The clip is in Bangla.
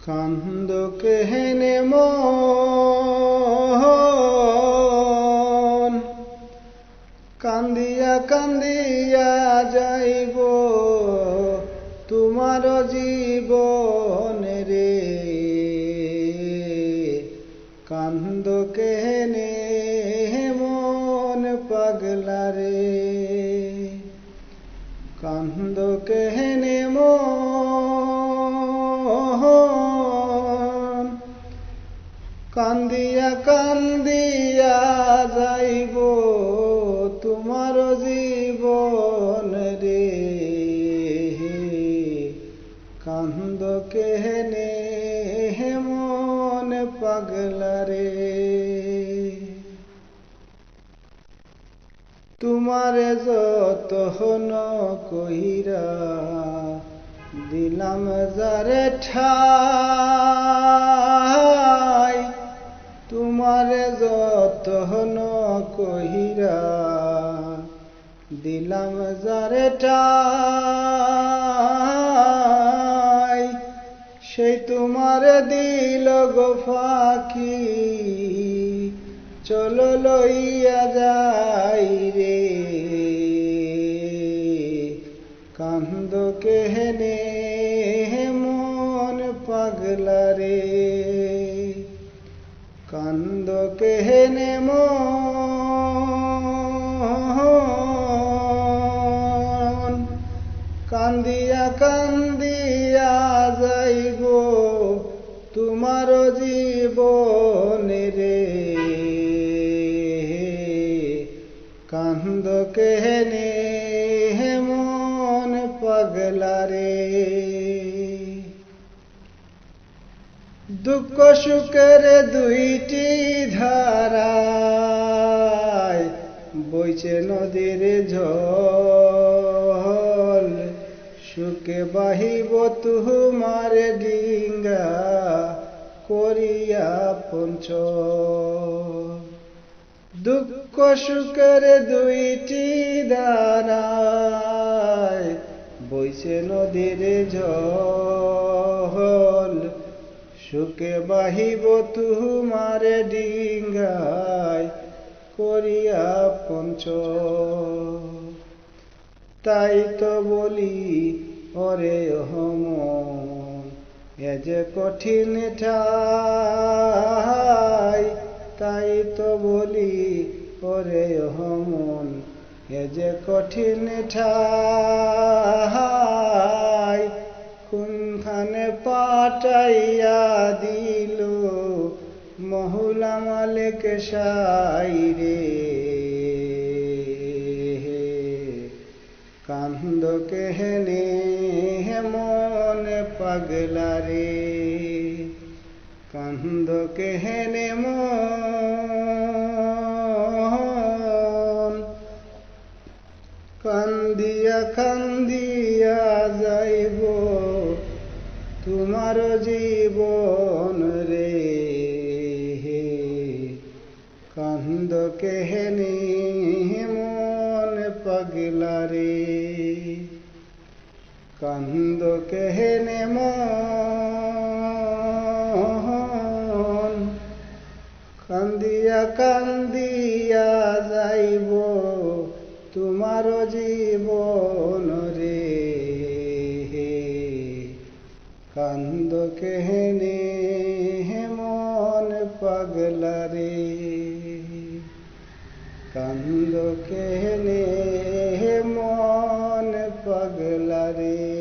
কান্দ কেহেনে মন, কান্দিয়া কান্দিয়া যাইব তোমার জীবন রে। কান্দ কেহেনে মন পাগলা রে, কান্দ কেহেনে মন, কান্দিয়া কান্দিয়া যাইব তোমার জীবন রে। কান্দ কেহেনে মন পাগলা রে। তোমারে যতন কইরা দিলাম যারে ঠাই, তোমারে যতন কইরা দিলাম যারে ঠাই, সেই তোমারে দিল গো ফাঁকি, চলো লইয়া যাই রে। কান্দ কেহেনে মন পাগলা রে, কান্দ কেহেনে মন, কান্দিয়া কান্দিয়া যাইব তোমার জীবন রে। কান্দ কেহেনে মন পাগলা রে। দুঃখ সুখের দুইটি ধারায় বইছে নদীর জল, সুখে বাহিব তোমার ডিঙ্গা করিয়া পঞ্চল। দুঃখ সুখের দুইটি ধারায় বইছে নদীর জল, সুখে বাহিব তোমার ডিঙ্গায় করিয়া পঞ্চল। তাই তো বলি ওরে মন, এ যে কঠিন ঠাই, তাই তো বলি ওরে মন, এ যে কঠিন ঠাই। কোনখানে পাঠাইয়া দিল মহুলা মালিক সাই রে। কান্দ কেহেনে মন পাগলা রে, কান্দ কেহেনে মন, কান্দিয়া কান্দিয়া যাইব তোমার জীবন রে। কান্দ কেহেনে মন পাগলা রে, কান্দ কেহেনে মন, কান্দিয়া কান্দিয়া যাইব তোমার জীবন রে। কান্দ কেহেনে মন পাগলা রে, কান্দ কেহেনে মন পাগলা রে।